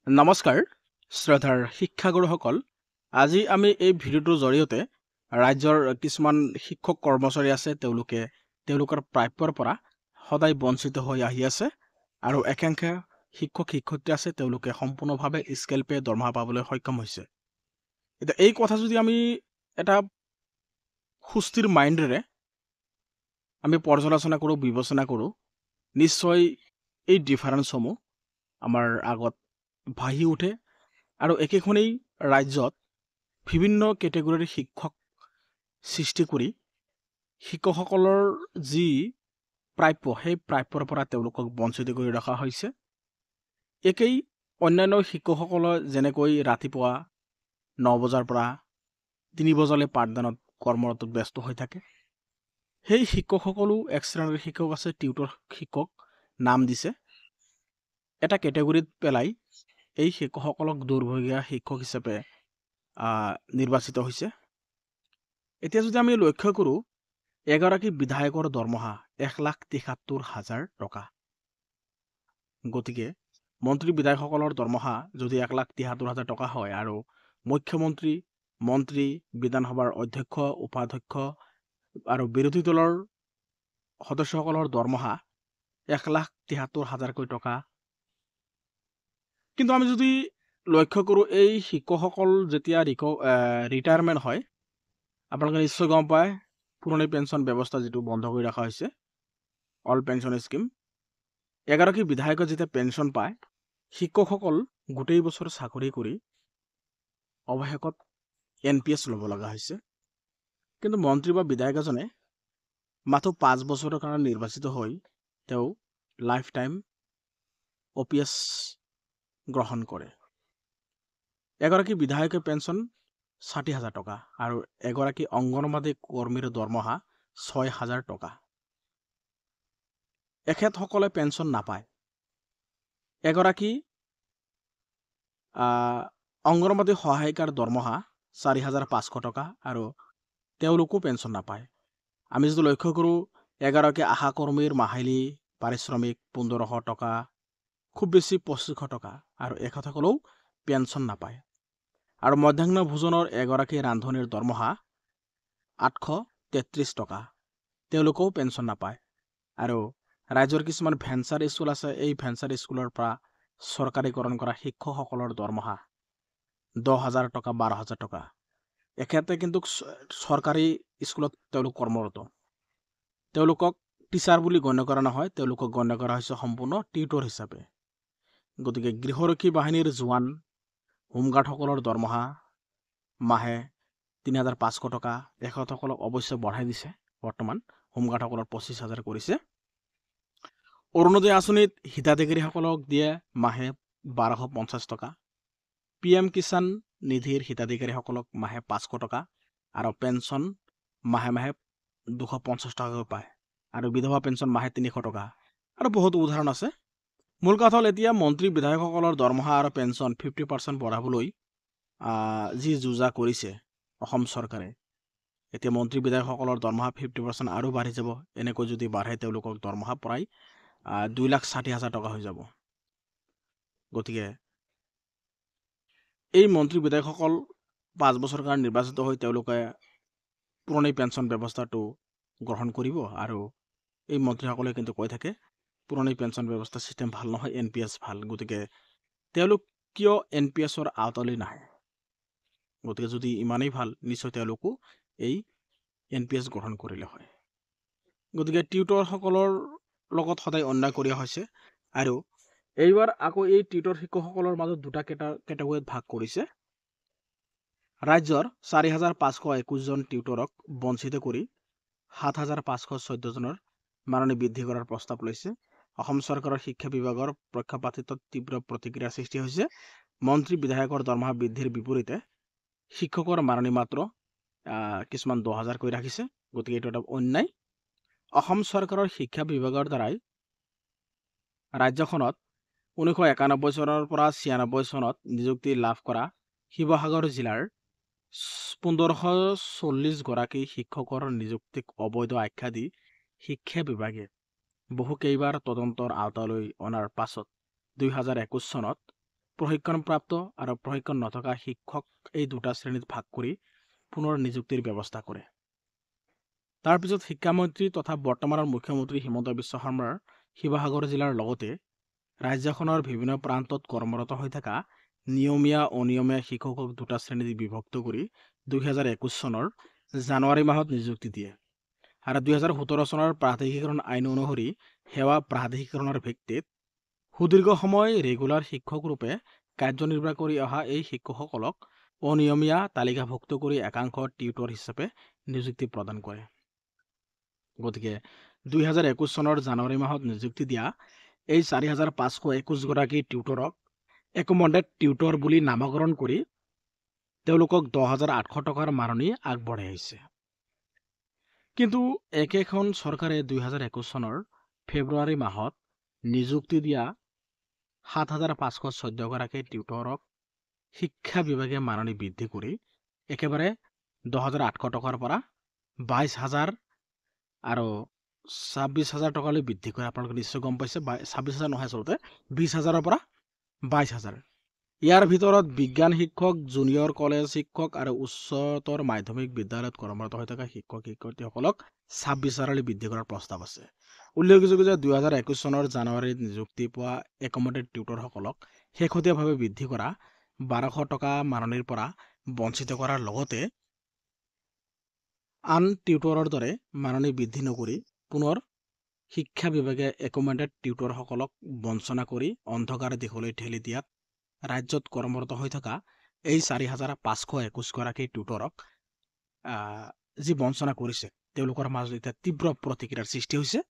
নমস্কাৰ শ্ৰদ্ধাৰ শিক্ষাগুৰুসকল আজি আমি এই ভিডিঅ'টোৰ জৰিয়তে ৰাজ্যৰ কিছুমান শিক্ষক কৰ্মচাৰী আছে তেওঁলোকৰ প্ৰাপ্যৰ পৰা সদায় বঞ্চিত হৈ আহি আছে আৰু একাংশ শিক্ষক শিক্ষয়িত্ৰী আছে তেওঁলোকে সম্পূৰ্ণভাৱে স্কেল পে দৰমহা পাবলৈ সক্ষম হৈছে। এতিয়া এই কথা যদি আমি এটা সুস্থিৰ মাইণ্ডেৰে আমি পৰ্যালোচনা কৰোঁ বিবেচনা কৰোঁ নিশ্চয় এই ডিফাৰেন্সসমূহ আমাৰ আগত ভাহি উঠে আৰু একেখনেই ৰাজ্যত বিভিন্ন কেটেগৰীৰ শিক্ষক সৃষ্টি কৰি শিক্ষকসকলৰ যি প্ৰাপ্য সেই প্ৰাপ্যৰ পৰা তেওঁলোকক বঞ্চিত কৰি ৰখা হৈছে। একেই অন্যান্য শিক্ষকসকলে যেনেকৈ ৰাতিপুৱা 9 বজাৰ পৰা 3 বজালৈ পাঠদানত কৰ্মৰত ব্যস্ত হৈ থাকে, সেই শিক্ষকসকলো এক শ্ৰেণীৰ শিক্ষক আছে টিউটৰ শিক্ষক নাম দিছে এটা কেটেগৰীত পেলাই এই শিক্ষকসকলক দুৰ্ভগীয়া শিক্ষক হিচাপে নিৰ্বাচিত হৈছে। এতিয়া যদি আমি লক্ষ্য কৰোঁ এগৰাকী বিধায়কৰ দৰমহা 1,73,000 টকা। গতিকে মন্ত্ৰী বিধায়কসকলৰ দৰমহা যদি 1,73,000 টকা হয় আৰু মুখ্যমন্ত্ৰী মন্ত্ৰী বিধানসভাৰ অধ্যক্ষ উপাধ্যক্ষ আৰু বিৰোধী দলৰ সদস্যসকলৰ দৰমহা 1,73,000 টকা। কিন্তু আমি যদি লক্ষ্য কৰোঁ এই শিক্ষকসকল যেতিয়া ৰিটায়াৰমেণ্ট হয় আপোনালোকে নিশ্চয় গম পায় পুৰণি পেঞ্চন ব্যৱস্থা যিটো বন্ধ কৰি ৰখা হৈছে অল পেঞ্চন স্কিম। এগৰাকী বিধায়কে যেতিয়া পেঞ্চন পায় শিক্ষকসকল গোটেই বছৰ চাকৰি কৰি অৱশেষত NPS ল'ব লগা হৈছে। কিন্তু মন্ত্ৰী বা বিধায়ক এজনে মাত্ৰ 5 বছৰৰ কাৰণে নিৰ্বাচিত হৈ তেওঁ লাইফ টাইম OPS গ্ৰহণ কৰে। এগৰাকী বিধায়কে পেঞ্চন 60,000 টকা আৰু এগৰাকী অংগনবাদী কৰ্মীৰ দৰমহা 6,000 টকা। এখেতসকলে পেঞ্চন নাপায়। এগৰাকী অংগনবাদী সহায়িকাৰ দৰমহা 4,500 টকা আৰু তেওঁলোকো পেঞ্চন নাপায়। আমি যদি লক্ষ্য কৰোঁ এগৰাকী আশা কৰ্মীৰ মাহিলী পাৰিশ্ৰমিক 1,500 টকা, খুব বেছি 2,500 টকা আৰু এখেতসকলেও পেঞ্চন নাপায়। আৰু মধ্যাহ্ন ভোজনৰ এগৰাকী ৰান্ধনীৰ দৰমহা 833 টকা, তেওঁলোকেও পেঞ্চন নাপায়। আৰু ৰাজ্যৰ কিছুমান ভেঞ্চাৰ স্কুল আছে, এই ভেঞ্চাৰ স্কুলৰ পৰা চৰকাৰীকৰণ কৰা শিক্ষকসকলৰ দৰমহা 10,000 টকা 12,000 টকা। এখেতে কিন্তু চৰকাৰী স্কুলত তেওঁলোক কৰ্মৰত, তেওঁলোকক টিচাৰ বুলি গণ্য কৰা নহয়, তেওঁলোকক গণ্য কৰা হৈছে সম্পূৰ্ণ টিউটৰ হিচাপে। গতিকে গৃহৰক্ষী বাহিনীৰ জোৱান হোমগাৰ্ডসকলৰ দৰমহা মাহে 3,500 টকা। এখেতসকলক অৱশ্যে বঢ়াই দিছে, বৰ্তমান হোমগাৰ্ডসকলৰ 25,000 কৰিছে। অৰুণোদয় আঁচনিত হিতাধিকাৰীসকলক দিয়ে মাহে 1,250 টকা। PM কিষাণ নিধিৰ হিতাধিকাৰীসকলক মাহে 500 টকা আৰু পেঞ্চন মাহে মাহে 250 টকাকৈ পায় আৰু বিধৱা পেঞ্চন মাহে 300 টকা আৰু বহুতো উদাহৰণ আছে। মূল কথা হ'ল এতিয়া মন্ত্ৰী বিধায়কসকলৰ দৰমহা আৰু পেঞ্চন 50% বঢ়াবলৈ যি যুঁজা কৰিছে অসম চৰকাৰে, এতিয়া মন্ত্ৰী বিধায়কসকলৰ দৰমহা 50% আৰু বাঢ়ি যাব। এনেকৈ যদি বাঢ়ে তেওঁলোকৰ দৰমহা প্ৰায় 2,60,000 টকা হৈ যাব। গতিকে এই মন্ত্ৰী বিধায়কসকল 5 বছৰৰ কাৰণে নিৰ্বাচিত হৈ তেওঁলোকে পুৰণি পেঞ্চন ব্যৱস্থাটো গ্ৰহণ কৰিব আৰু এই মন্ত্ৰীসকলে কিন্তু কৈ থাকে পুৰণি পেঞ্চন ব্যৱস্থা চিষ্টেম ভাল নহয়, NPS ভাল। গতিকে তেওঁলোক কিয় NPSৰ আওতালৈ নাহে? গতিকে যদি ইমানেই ভাল নিশ্চয় তেওঁলোকো এই NPS গ্ৰহণ কৰিলে হয়। গতিকে টিউটৰসকলৰ লগত সদায় অন্যায় কৰি হৈছে আৰু এইবাৰ আকৌ এই টিউটৰ শিক্ষকসকলৰ মাজত দুটা কেটেগৰীত ভাগ কৰিছে। ৰাজ্যৰ 4,521 জন টিউটৰক বঞ্চিত কৰি 7,514 জনৰ মাননি বৃদ্ধি কৰাৰ প্ৰস্তাৱ লৈছে। অসম চৰকাৰৰ শিক্ষা বিভাগৰ পক্ষপাতিত্বত তীব্ৰ প্ৰতিক্ৰিয়াৰ সৃষ্টি হৈছে। মন্ত্ৰী বিধায়কৰ দৰমহা বৃদ্ধিৰ বিপৰীতে শিক্ষকৰ মাননি মাত্ৰ কিছুমান 10,000 কৈ ৰাখিছে। গতিকে এইটো এটা অন্যায়। অসম চৰকাৰৰ শিক্ষা বিভাগৰ দ্বাৰাই ৰাজ্যখনত 1991 চনৰ পৰা 96 চনত নিযুক্তি লাভ কৰা শিৱসাগৰ জিলাৰ 1,540 গৰাকী শিক্ষকৰ নিযুক্তিক অবৈধ আখ্যা দি শিক্ষা বিভাগে বহু কেইবাৰ তদন্তৰ আওতালৈ অনাৰ পাছত 2021 চনত প্ৰশিক্ষণপ্ৰাপ্ত আৰু প্ৰশিক্ষণ নথকা শিক্ষক এই দুটা শ্ৰেণীত ভাগ কৰি পুনৰ নিযুক্তিৰ ব্যৱস্থা কৰে। তাৰ পিছত শিক্ষামন্ত্ৰী তথা বৰ্তমানৰ মুখ্যমন্ত্ৰী হিমন্ত বিশ্ব শৰ্মাৰ শিৱসাগৰ জিলাৰ লগতে ৰাজ্যখনৰ বিভিন্ন প্ৰান্তত কৰ্মৰত হৈ থকা নিয়মীয়া অনিয়মীয়া শিক্ষকক দুটা শ্ৰেণীত বিভক্ত কৰি 2021 চনৰ জানুৱাৰী মাহত নিযুক্তি দিয়ে আৰু 2017 চনৰ প্ৰাদেশিকৰণ আইন অনুসৰি সেৱা প্ৰাদেশিকৰণৰ ভিত্তিত সুদীৰ্ঘ সময় ৰেগুলাৰ শিক্ষক ৰূপে কাৰ্যনিৰ্বাহ কৰি অহা এই শিক্ষকসকলক অনিয়মীয়া তালিকাভুক্ত কৰি একাংশ টিউটৰ হিচাপে নিযুক্তি প্ৰদান কৰে। গতিকে 2021 চনৰ জানুৱাৰী মাহত নিযুক্তি দিয়া এই 4521 গৰাকী টিউটৰক একমডেড টিউটৰ বুলি নামকৰণ কৰি তেওঁলোকক 10,800 টকাৰ মাননি আগবঢ়াই আহিছে। কিন্তু একেখন চৰকাৰে 2021 চনৰ ফেব্ৰুৱাৰী মাহত নিযুক্তি দিয়া 7,514 গৰাকী টিউটৰক শিক্ষা বিভাগে মাননি বৃদ্ধি কৰি একেবাৰে 10,800 টকাৰ পৰা 22,000 আৰু 26,000 টকালৈ বৃদ্ধি কৰে। আপোনালোকে নিশ্চয় গম পাইছে, 26,000 নহয়, আচলতে 20,000ৰ পৰা 22,000। ইয়াৰ ভিতৰত বিজ্ঞান শিক্ষক, জুনিয়ৰ কলেজ শিক্ষক আৰু উচ্চতৰ মাধ্যমিক বিদ্যালয়ত কৰ্মৰত হৈ থকা শিক্ষক শিক্ষয়িত্ৰীসকলক 26,000লৈ বৃদ্ধি কৰাৰ প্ৰস্তাৱ আছে। উল্লেখযোগ্য যে 2021 চনৰ জানুৱাৰীত নিযুক্তি পোৱা একমডেড টিউটৰসকলক শেহতীয়াভাৱে বৃদ্ধি কৰা 1,200 টকা মাননিৰ পৰা বঞ্চিত কৰাৰ লগতে আন টিউটৰৰ দৰে মাননি বৃদ্ধি নকৰি পুনৰ শিক্ষা বিভাগে একমডেড টিউটৰসকলক বঞ্চনা কৰি অন্ধকাৰ দিশলৈ ঠেলি দিয়াত ৰাজ্যত কৰ্মৰত হৈ থকা এই 4,521 গৰাকী টিউটৰক যি বঞ্চনা কৰিছে তেওঁলোকৰ মাজত এতিয়া তীব্ৰ প্ৰতিক্ৰিয়াৰ সৃষ্টি হৈছে।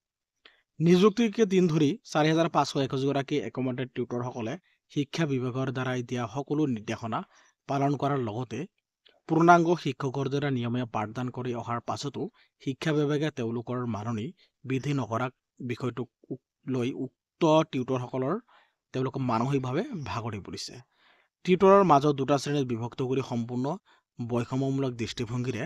নিযুক্তিকে দিন ধৰি 4,521 গৰাকী একমডেড টিউটৰসকলে শিক্ষা বিভাগৰ দ্বাৰাই দিয়া সকলো নিৰ্দেশনা পালন কৰাৰ লগতে পূৰ্ণাংগ শিক্ষকৰ দ্বাৰা নিয়মীয়া পাঠদান কৰি অহাৰ পাছতো শিক্ষা বিভাগে তেওঁলোকৰ মাননি বৃদ্ধি নকৰা বিষয়টোক লৈ উক্ত টিউটৰসকলৰ তেওঁলোক মানসিকভাৱে ভাগৰি পৰিছে। টিউটৰৰ মাজত দুটা শ্ৰেণীত বিভক্ত কৰি সম্পূৰ্ণ বৈষম্যমূলক দৃষ্টিভংগীৰে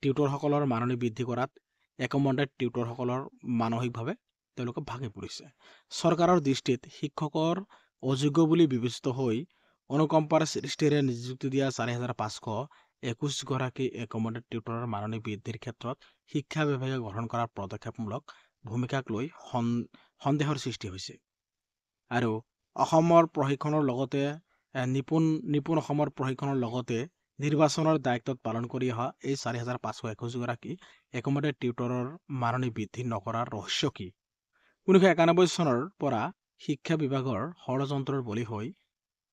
টিউটৰসকলৰ মাননি বৃদ্ধি কৰাত একমডেড টিউটৰসকলৰ মানসিকভাৱে তেওঁলোকে ভাগি পৰিছে। চৰকাৰৰ দৃষ্টিত শিক্ষকৰ অযোগ্য বুলি বিবেচিত হৈ অনুকম্পাৰ সৃষ্টিৰে নিযুক্তি দিয়া 4,521 গৰাকী একমডেড টিউটৰৰ মাননি বৃদ্ধিৰ ক্ষেত্ৰত শিক্ষা বিভাগে গ্ৰহণ কৰা পদক্ষেপমূলক ভূমিকাক লৈ সন্দেহৰ সৃষ্টি হৈছে আৰু অসমৰ প্ৰশিক্ষণৰ লগতে নিপুণ অসমৰ প্ৰশিক্ষণৰ লগতে নিৰ্বাচনৰ দায়িত্বত পালন কৰি অহা এই 4,521 গৰাকী একমডেড টিউটৰৰ মাননি বৃদ্ধি নকৰাৰ ৰহস্য কি? 1991 চনৰ পৰা শিক্ষা বিভাগৰ ষড়যন্ত্ৰৰ বলি হৈ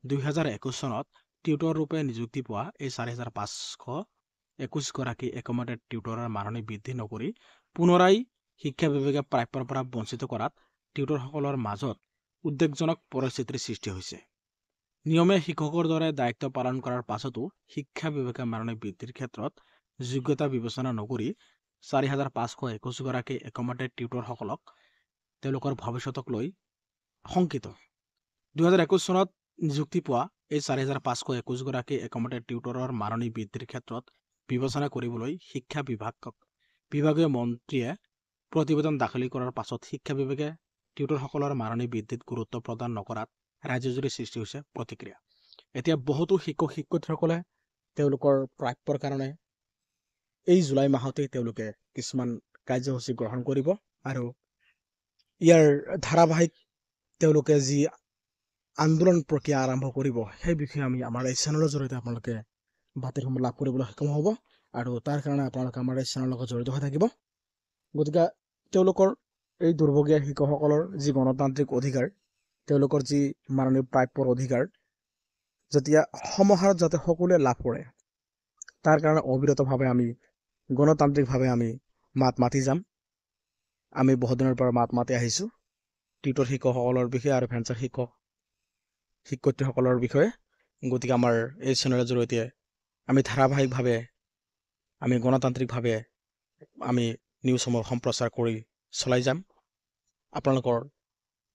2021 চনত টিউটৰ ৰূপে নিযুক্তি পোৱা এই 4,521 গৰাকী একমডেড টিউটৰৰ মাননি বৃদ্ধি নকৰি পুনৰাই শিক্ষা বিভাগে প্ৰাপ্যৰ পৰা বঞ্চিত কৰাত টিউটৰসকলৰ মাজত উদ্বেগজনক পৰিস্থিতিৰ সৃষ্টি হৈছে। নিয়মীয়া শিক্ষকৰ দৰে দায়িত্ব পালন কৰাৰ পাছতো শিক্ষা বিভাগে মাননি বৃদ্ধিৰ ক্ষেত্ৰত যোগ্যতা বিবেচনা নকৰি 4,521 গৰাকী একমডেড টিউটৰসকলক তেওঁলোকৰ ভৱিষ্যতক লৈ শংকিত। 2021 চনত নিযুক্তি পোৱা এই 4,521 গৰাকী একমডেড টিউটৰৰ মাননি বৃদ্ধিৰ ক্ষেত্ৰত বিবেচনা কৰিবলৈ শিক্ষা বিভাগীয় মন্ত্ৰীয়ে প্ৰতিবেদন দাখিল কৰাৰ পাছত শিক্ষা বিভাগে টিউটৰসকলৰ মাননি বৃদ্ধিত গুৰুত্ব প্ৰদান নকৰাত ৰাজ্যজুৰি সৃষ্টি হৈছে প্ৰতিক্ৰিয়া। এতিয়া বহুতো শিক্ষক শিক্ষয়িত্ৰীসকলে তেওঁলোকৰ প্ৰাপ্যৰ কাৰণে এই জুলাই মাহতেই তেওঁলোকে কিছুমান কাৰ্যসূচী গ্ৰহণ কৰিব আৰু ইয়াৰ ধাৰাবাহিক তেওঁলোকে যি আন্দোলন প্ৰক্ৰিয়া আৰম্ভ কৰিব সেই বিষয়ে আমি আমাৰ এই চেনেলৰ জৰিয়তে আপোনালোকে বাতৰিসমূহ লাভ কৰিবলৈ সক্ষম হ'ব আৰু তাৰ কাৰণে আপোনালোকে আমাৰ এই চেনেলৰ লগত জড়িত হৈ থাকিব। গতিকে তেওঁলোকৰ এই দুৰ্ভগীয়া শিক্ষকসকলৰ যি গণতান্ত্ৰিক অধিকাৰ, তেওঁলোকৰ যি মাননীয় প্ৰাপ্যৰ অধিকাৰ যেতিয়া সমাহাৰত যাতে সকলোৱে লাভ কৰে তাৰ কাৰণে অবিৰতভাৱে আমি গণতান্ত্ৰিকভাৱে আমি মাত মাতি যাম। আমি বহুদিনৰ পৰা মাত মাতি আহিছোঁ টিউটৰ শিক্ষকসকলৰ বিষয়ে আৰু ভেঞ্চাৰ শিক্ষয়িত্ৰীসকলৰ বিষয়ে। গতিকে আমাৰ এই চেনেলৰ জৰিয়তে আমি ধাৰাবাহিকভাৱে আমি গণতান্ত্ৰিকভাৱে আমি নিউজসমূহ সম্প্ৰচাৰ কৰি চলাই যাম। আপোনালোকৰ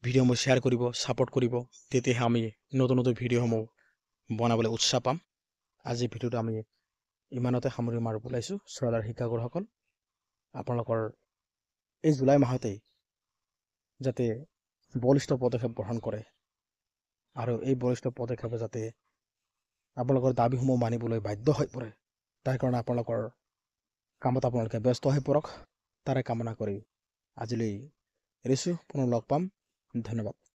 ভিডিঅ'সমূহ শ্বেয়াৰ কৰিব, ছাপোৰ্ট কৰিব, তেতিয়াহে আমি নতুন নতুন ভিডিঅ'সমূহ বনাবলৈ উৎসাহ পাম। আজি ভিডিঅ'টো আমি ইমানতে সামৰি মাৰিব ওলাইছোঁ। শ্ৰদ্ধাৰ শিক্ষাগুৰুসকল, আপোনালোকৰ এই জুলাই মাহতেই যাতে বলিষ্ঠ পদক্ষেপ গ্ৰহণ কৰে আৰু এই বলিষ্ঠ পদক্ষেপে যাতে আপোনালোকৰ দাবীসমূহ মানিবলৈ বাধ্য হৈ পৰে, তাৰ কাৰণে আপোনালোকৰ কামত আপোনালোকে ব্যস্ত হৈ পৰক, তাৰে কামনা কৰি আজিলৈ এৰিছোঁ। পুনৰ লগ পাম। ধন্যবাদ।